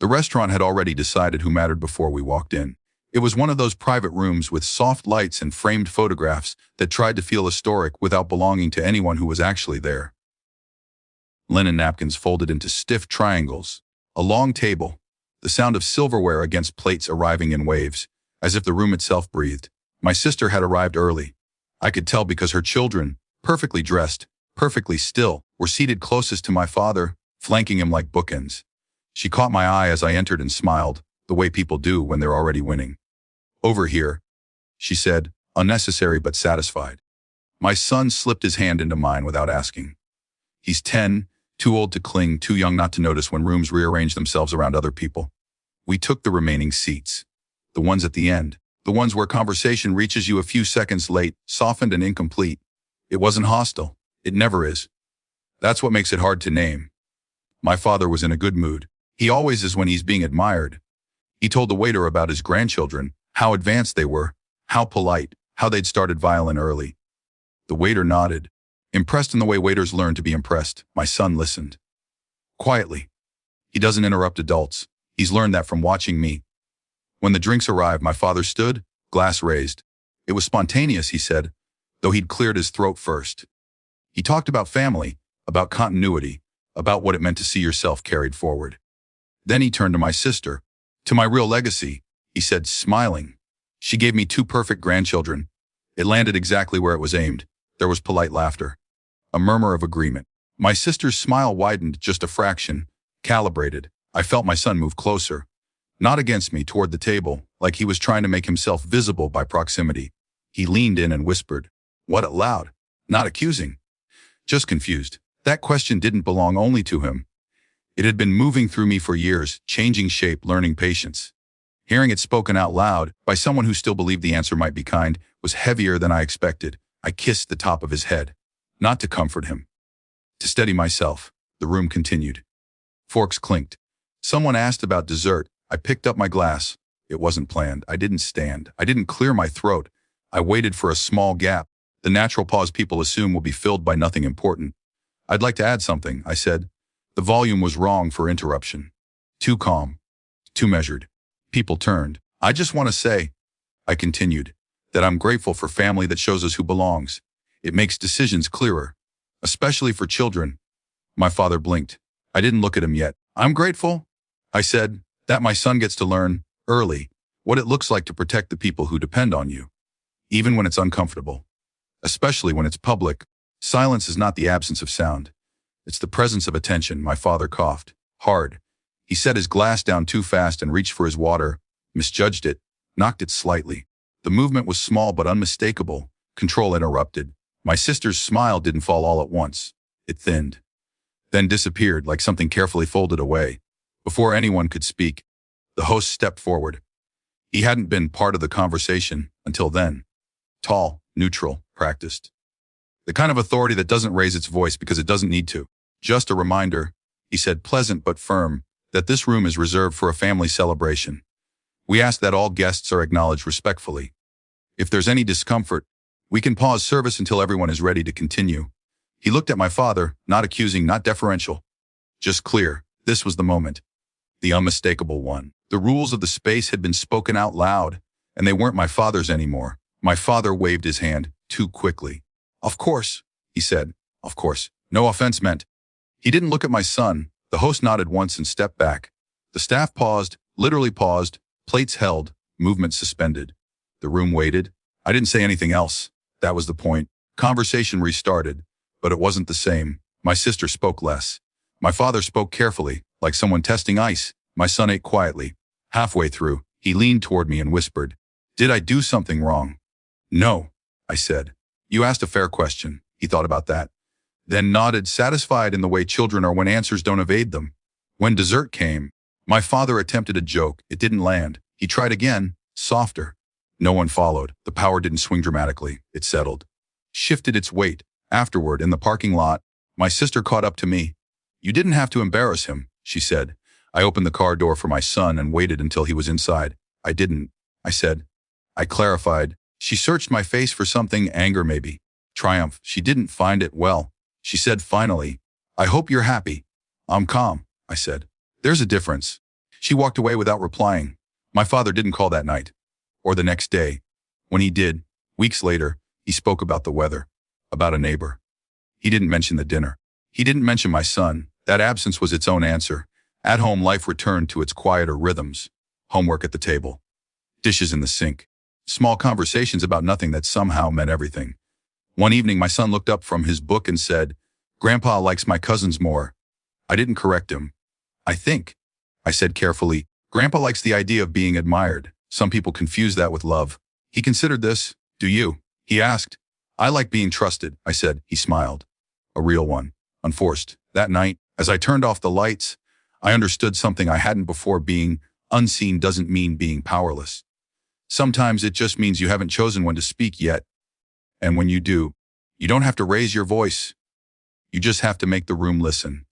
The restaurant had already decided who mattered before we walked in. It was one of those private rooms with soft lights and framed photographs that tried to feel historic without belonging to anyone who was actually there. Linen napkins folded into stiff triangles. A long table. The sound of silverware against plates arriving in waves, as if the room itself breathed. My sister had arrived early. I could tell because her children, perfectly dressed, perfectly still, were seated closest to my father, flanking him like bookends. She caught my eye as I entered and smiled, the way people do when they're already winning. "Over here," she said, unnecessary but satisfied. My son slipped his hand into mine without asking. He's 10, too old to cling, too young not to notice when rooms rearrange themselves around other people. We took the remaining seats. The ones at the end. The ones where conversation reaches you a few seconds late, softened and incomplete. It wasn't hostile. It never is. That's what makes it hard to name. My father was in a good mood. He always is when he's being admired. He told the waiter about his grandchildren, how advanced they were, how polite, how they'd started violin early. The waiter nodded. Impressed in the way waiters learn to be impressed, my son listened. Quietly. He doesn't interrupt adults. He's learned that from watching me. When the drinks arrived, my father stood, glass raised. It was spontaneous, he said, though he'd cleared his throat first. He talked about family, about continuity, about what it meant to see yourself carried forward. Then he turned to my sister. "To my real legacy," he said, smiling. "She gave me 2 perfect grandchildren." It landed exactly where it was aimed. There was polite laughter. A murmur of agreement. My sister's smile widened just a fraction, calibrated. I felt my son move closer. Not against me, toward the table, like he was trying to make himself visible by proximity. He leaned in and whispered. What aloud? Not accusing. Just confused. That question didn't belong only to him. It had been moving through me for years, changing shape, learning patience. Hearing it spoken out loud, by someone who still believed the answer might be kind, was heavier than I expected. I kissed the top of his head. Not to comfort him. To steady myself. The room continued. Forks clinked. Someone asked about dessert. I picked up my glass. It wasn't planned. I didn't stand. I didn't clear my throat. I waited for a small gap. The natural pause people assume will be filled by nothing important. "I'd like to add something," I said. The volume was wrong for interruption. Too calm. Too measured. People turned. "I just want to say," I continued, "that I'm grateful for family that shows us who belongs. It makes decisions clearer. Especially for children." My father blinked. I didn't look at him yet. "I'm grateful," I said, "that my son gets to learn, early, what it looks like to protect the people who depend on you. Even when it's uncomfortable. Especially when it's public. Silence is not the absence of sound. It's the presence of attention." My father coughed. Hard. He set his glass down too fast and reached for his water, misjudged it, knocked it slightly. The movement was small but unmistakable. Control interrupted. My sister's smile didn't fall all at once. It thinned. Then disappeared like something carefully folded away. Before anyone could speak, the host stepped forward. He hadn't been part of the conversation until then. Tall, neutral, practiced. The kind of authority that doesn't raise its voice because it doesn't need to. "Just a reminder," he said, pleasant but firm, "that this room is reserved for a family celebration. We ask that all guests are acknowledged respectfully. If there's any discomfort, we can pause service until everyone is ready to continue." He looked at my father, not accusing, not deferential. Just clear. This was the moment. The unmistakable one. The rules of the space had been spoken out loud, and they weren't my father's anymore. My father waved his hand too quickly. "Of course," he said. "Of course. No offense meant." He didn't look at my son. The host nodded once and stepped back. The staff paused, literally paused, plates held, movement suspended. The room waited. I didn't say anything else. That was the point. Conversation restarted, but it wasn't the same. My sister spoke less. My father spoke carefully, like someone testing ice. My son ate quietly. Halfway through, he leaned toward me and whispered, "Did I do something wrong?" "No," I said. "You asked a fair question." He thought about that. Then nodded, satisfied in the way children are when answers don't evade them. When dessert came, my father attempted a joke. It didn't land. He tried again, softer. No one followed. The power didn't swing dramatically. It settled. Shifted its weight. Afterward, in the parking lot, my sister caught up to me. "You didn't have to embarrass him," she said. I opened the car door for my son and waited until he was inside. "I didn't," I said. I clarified. She searched my face for something, anger maybe. Triumph. She didn't find it. "Well," she said finally, "I hope you're happy." "I'm calm," I said. "There's a difference." She walked away without replying. My father didn't call that night, or the next day. When he did, weeks later, he spoke about the weather, about a neighbor. He didn't mention the dinner. He didn't mention my son. That absence was its own answer. At home, life returned to its quieter rhythms. Homework at the table. Dishes in the sink. Small conversations about nothing that somehow meant everything. One evening, my son looked up from his book and said, "Grandpa likes my cousins more." I didn't correct him. I think, I said carefully, Grandpa likes the idea of being admired. Some people confuse that with love. He considered this. Do you? He asked. I like being trusted, I said. He smiled. A real one. Unforced. That night, as I turned off the lights, I understood something I hadn't before. Being unseen doesn't mean being powerless. Sometimes it just means you haven't chosen when to speak yet. And when you do, you don't have to raise your voice. You just have to make the room listen.